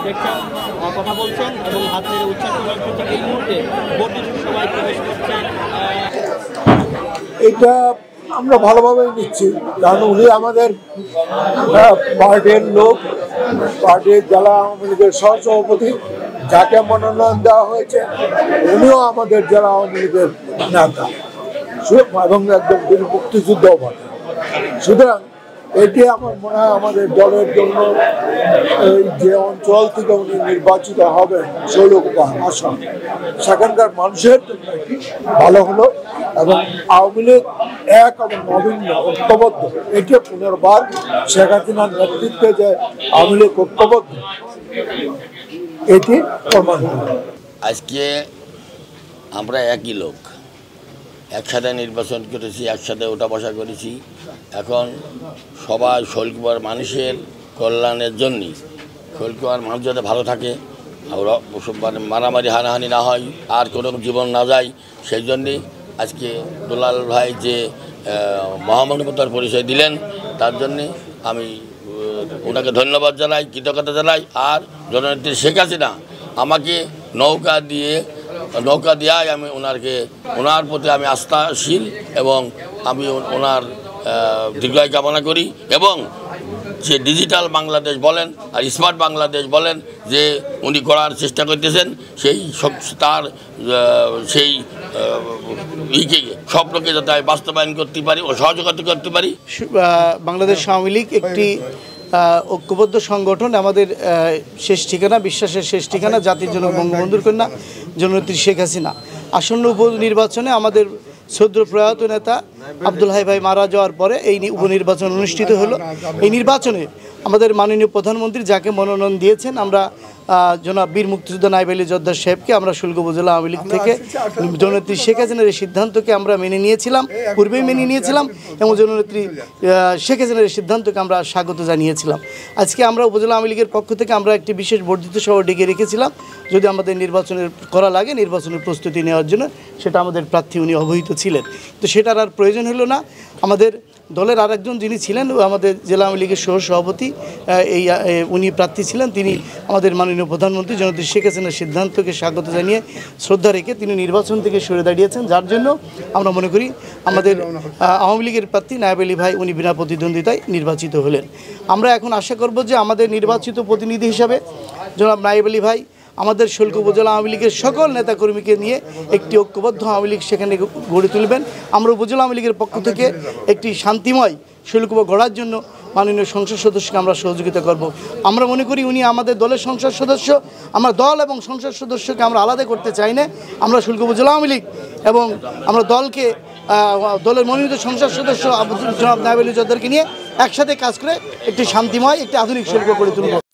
দেখছেন কথা বলছেন এবং হাত নেড়ে উচ্চারণ করছেন। এই মুহূর্তে বর্ধিত সবাই প্রবেশ করছেন। এটা আমরা ভালোভাবেই নিচ্ছি, কারণ উনি আমাদের পার্টির লোক, পার্টির জেলা আওয়ামী লীগের সহসভাপতি, যাকে মনোনয়ন দেওয়া হয়েছে উনিও আমাদের জেলা আওয়ামী লীগের নেতা এবং একদম তিনি মুক্তিযুদ্ধও বলেন। সুতরাং এটি আমার মনে হয় আমাদের দলের জন্য এই যে অঞ্চল থেকে উনি নির্বাচিত হবেন ষোলকুপা আসন, সেখানকার মানুষের জন্য এটি ভালো হলো এবং আওয়ামী লীগ এক এবং অভিন্ন ঐক্যবদ্ধ, এটি পুনর্বার শেখ হাসিনার নেতৃত্বে যে আওয়ামী লীগ ঐক্যবদ্ধ এটি প্রমাণ হল। আজকে আমরা একই লোক, একসাথে নির্বাচন করেছি, একসাথে ওঠা বসা করেছি। এখন সবাই শৈলকুপার মানুষের কল্যাণের জন্যই, শৈলকুপার মানুষ যাতে ভালো থাকে, মারামারি হানাহানি না হয়, আর কোনো জীবন না যায়, সেই জন্যেই আজকে দুলাল ভাই যে মহামানবতার পরিচয় দিলেন তার জন্যে আমি ওনাকে ধন্যবাদ জানাই, কৃতজ্ঞতা জানাই। আর জননেত্রী শেখ হাসিনা আমাকে নৌকা দেওয়ায় আমি ওনার প্রতি আমি আস্থাশীল এবং আমি ওনার দীর্ঘায়ু কামনা করি। এবং যে ডিজিটাল বাংলাদেশ বলেন আর স্মার্ট বাংলাদেশ বলেন যে উনি করার চেষ্টা করতেছেন, তার সেই স্বপ্নকে যাতে বাস্তবায়ন করতে পারি ও সহযোগিতা করতে পারি। বাংলাদেশ আওয়ামী লীগ একটি ঐক্যবদ্ধ সংগঠন। আমাদের শেষ ঠিকানা, বিশ্বাসের শেষ ঠিকানা জাতির জনক বঙ্গবন্ধুর কন্যা জননেত্রী শেখ হাসিনা। আসন্ন উপনির্বাচনে আমাদের সদ্য প্রয়াত নেতা আব্দুল হাই ভাই মারা যাওয়ার পরে এই উপনির্বাচন অনুষ্ঠিত হলো। এই নির্বাচনে আমাদের মাননীয় প্রধানমন্ত্রী যাকে মনোনয়ন দিয়েছেন, আমরা জনাব বীর মুক্তিযোদ্ধা নায়েব আলী জোদ্দার সাহেবকে আমরা শুল্ক উপজেলা আওয়ামী লীগ থেকে জননেত্রী শেখ হাসিনার এই সিদ্ধান্তকে আমরা মেনে নিয়েছিলাম, পূর্বেই মেনে নিয়েছিলাম এবং জননেত্রী শেখ হাসিনার এই সিদ্ধান্তকে আমরা স্বাগত জানিয়েছিলাম। আজকে আমরা উপজেলা আওয়ামী লীগের পক্ষ থেকে আমরা একটি বিশেষ বর্ধিত সভা ডেকে রেখেছিলাম, যদি আমাদের নির্বাচনের করা লাগে নির্বাচনের প্রস্তুতি নেওয়ার জন্য। সেটা আমাদের প্রার্থী উনি অবহিত ছিলেন, তো সেটার আর প্রয়োজন হলো না। আমাদের দলের আরেকজন যিনি ছিলেন আমাদের জেলা আওয়ামী লীগের সহসভাপতি, উনি প্রার্থী ছিলেন, তিনি আমাদের মাননীয় প্রধানমন্ত্রী জননেত্রী শেখ হাসিনার সিদ্ধান্তকে স্বাগত জানিয়ে শ্রদ্ধা রেখে তিনি নির্বাচন থেকে সরে দাঁড়িয়েছেন, যার জন্য আমরা মনে করি আমাদের আওয়ামী লীগের প্রার্থী নায়েব আলী ভাই উনি বিনা প্রতিদ্বন্দ্বিতায় নির্বাচিত হলেন। আমরা এখন আশা করব যে আমাদের নির্বাচিত প্রতিনিধি হিসাবে জনাব নায়েব আলী ভাই আমাদের শুল্ক উপজেলা আওয়ামী লীগের সকল নেতাকর্মীকে নিয়ে একটি ঐক্যবদ্ধ আওয়ামী লীগ সেখানে গড়ে তুলবেন। আমরা উপজেলা আওয়ামী লীগের পক্ষ থেকে একটি শান্তিময় শুল্কপা গড়ার জন্য মাননীয় সংসদ সদস্যকে আমরা সহযোগিতা করব। আমরা মনে করি উনি আমাদের দলের সংসদ সদস্য, আমরা দল এবং সংসদ সদস্যকে আমরা আলাদা করতে চাই না। আমরা শুল্ক উপজেলা আওয়ামী লীগ এবং আমরা দলের মনোনীত সংসদ সদস্য জনাব নায়েব আলী জোদ্দারকে নিয়ে একসাথে কাজ করে একটি শান্তিময় একটি আধুনিক শুল্ক গড়ে তুলব।